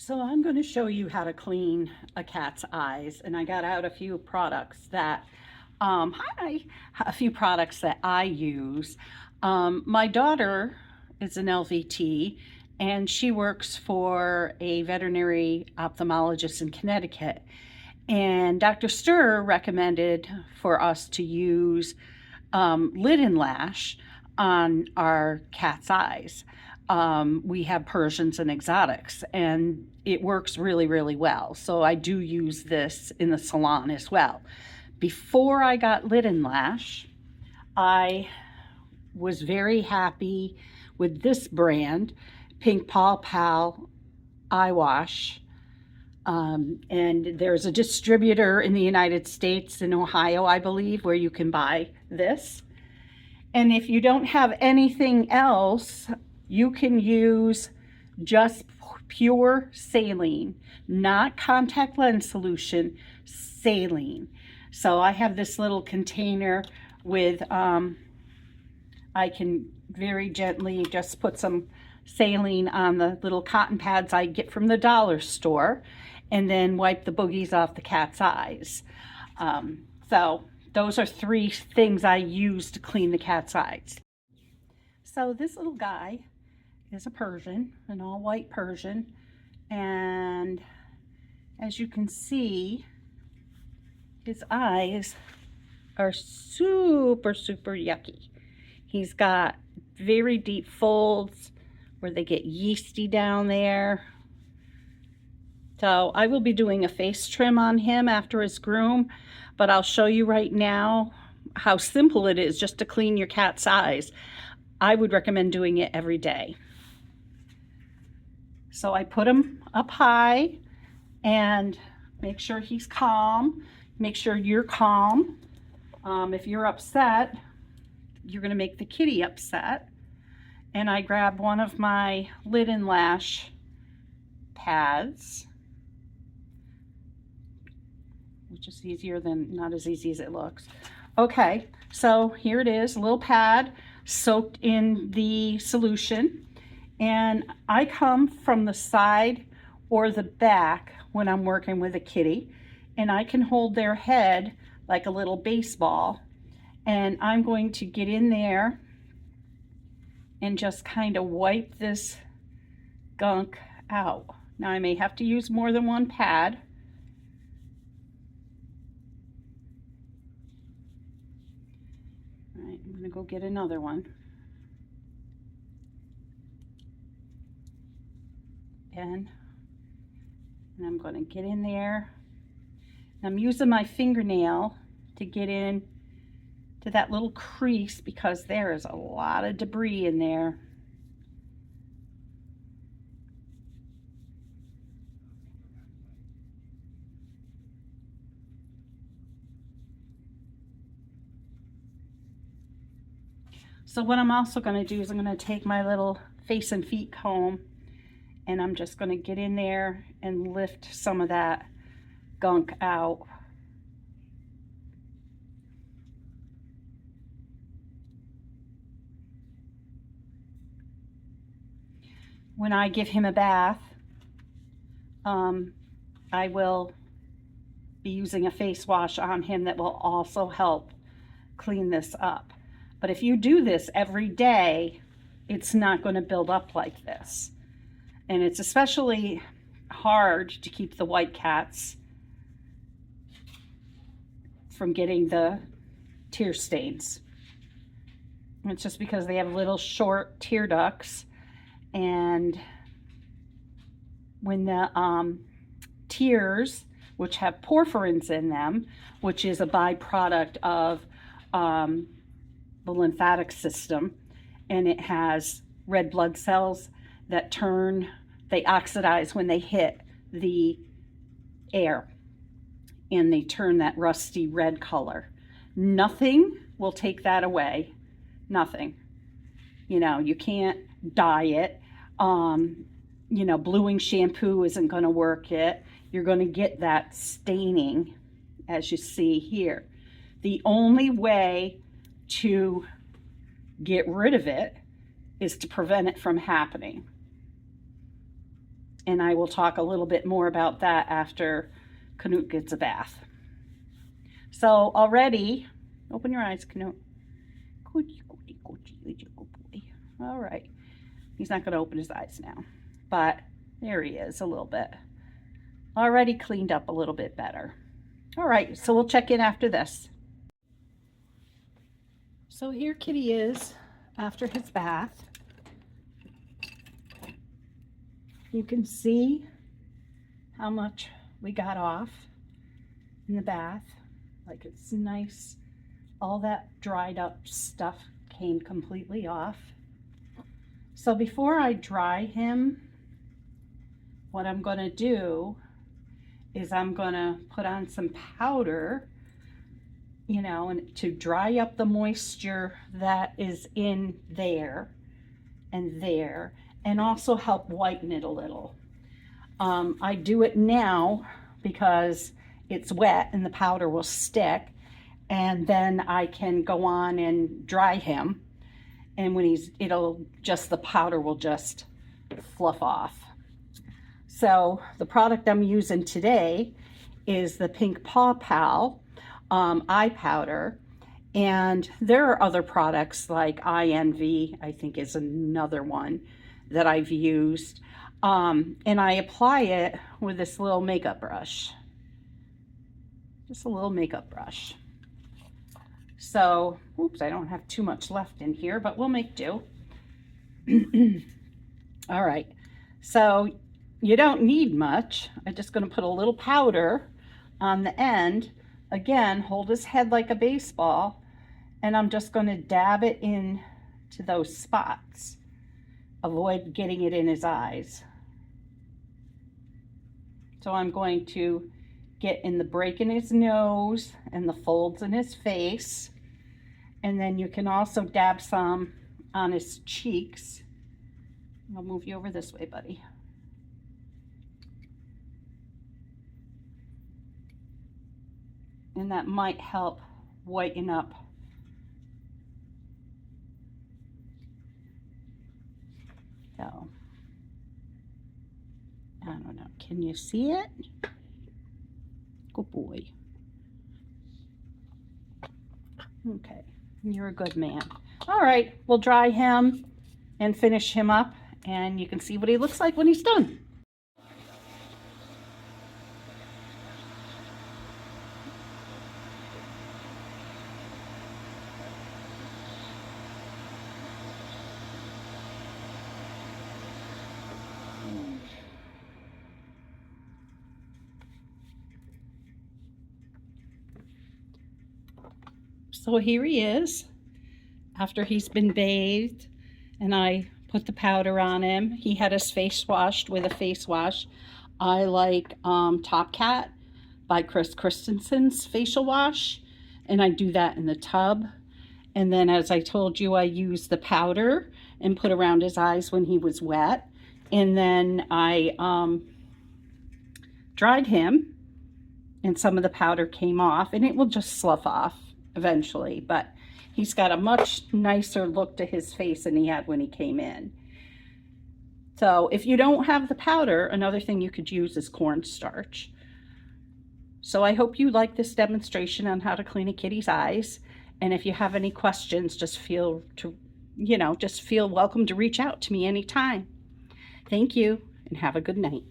So I'm going to show you how to clean a cat's eyes, and I got out a few products that a few products that I use. My daughter is an LVT, and she works for a veterinary ophthalmologist in Connecticut. And Dr. Stir recommended for us to use lid and lash on our cat's eyes. We have Persians and Exotics, and it works really, really well. So I do use this in the salon as well. Before I got lid and lash, I was very happy with this brand, Pink Paw Pal Eye Wash. And there's a distributor in the United States, in Ohio, I believe, where you can buy this. And if you don't have anything else, you can use just pure saline, not contact lens solution, saline. So I have this little container with, I can very gently just put some saline on the little cotton pads I get from the dollar store, and then wipe the boogies off the cat's eyes. So those are three things I use to clean the cat's eyes. So this little guy is a Persian, an all-white Persian, and as you can see, his eyes are super, super yucky. He's got very deep folds where they get yeasty down there. So I will be doing a face trim on him after his groom, but I'll show you right now how simple it is just to clean your cat's eyes. I would recommend doing it every day. So I put him up high and make sure he's calm. Make sure you're calm. If you're upset, you're going to make the kitty upset. And I grab one of my lid and lash pads, which is easier than, not as easy as it looks. Okay, so here it is, a little pad soaked in the solution. And I come from the side or the back when I'm working with a kitty, and I can hold their head like a little baseball, and I'm going to get in there and just kind of wipe this gunk out. Now I may have to use more than one pad. All right, I'm gonna go get another one. And I'm going to get in there. I'm using my fingernail to get in to that little crease because there is a lot of debris in there. So what I'm also going to do is I'm going to take my little face and feet comb, and I'm just going to get in there and lift some of that gunk out. When I give him a bath, I will be using a face wash on him that will also help clean this up. But if you do this every day, it's not going to build up like this. And it's especially hard to keep the white cats from getting the tear stains. And it's just because they have little short tear ducts, and when the tears, which have porphyrins in them, which is a byproduct of the lymphatic system, and it has red blood cells that they oxidize when they hit the air, and they turn that rusty red color. Nothing will take that away. Nothing. You know, you can't dye it. You know, bluing shampoo isn't going to work it. You're going to get that staining, as you see here. The only way to get rid of it is to prevent it from happening. And I will talk a little bit more about that after Canute gets a bath. So already, open your eyes, Canute. All right. He's not going to open his eyes now, but there he is a little bit. Already cleaned up a little bit better. All right, so we'll check in after this. So here Kitty is after his bath. You can see how much we got off in the bath. Like, it's nice. All that dried up stuff came completely off. So before I dry him, what I'm going to do is I'm going to put on some powder, you know, and to dry up the moisture that is in there and there, and also help whiten it a little. I do it now because it's wet and the powder will stick, and then I can go on and dry him, and when the powder will just fluff off. So the product I'm using today is the Pink Paw Pal eye powder, and there are other products like Eye Envy, I think is another one that I've used, and I apply it with this little makeup brush, just a little makeup brush. So, oops, I don't have too much left in here, but we'll make do. All right, so you don't need much. I'm just going to put a little powder on the end. Again, hold his head like a baseball, and I'm just going to dab it in to those spots. Avoid getting it in his eyes. So I'm going to get in the break in his nose and the folds in his face. And then you can also dab some on his cheeks. I'll move you over this way, buddy. And that might help whiten up. So, I don't know, can you see it? Good boy. Okay, you're a good man. All right, we'll dry him and finish him up, and you can see what he looks like when he's done. So here he is after he's been bathed, and I put the powder on him. He had his face washed with a face wash. I like Top Cat by Chris Christensen's facial wash, and I do that in the tub. And then, as I told you, I use the powder and put around his eyes when he was wet. And then I dried him, and some of the powder came off, and it will just slough off eventually, but he's got a much nicer look to his face than he had when he came in. So if you don't have the powder, another thing you could use is cornstarch. So I hope you like this demonstration on how to clean a kitty's eyes, and if you have any questions, just feel welcome to reach out to me anytime. Thank you, and have a good night.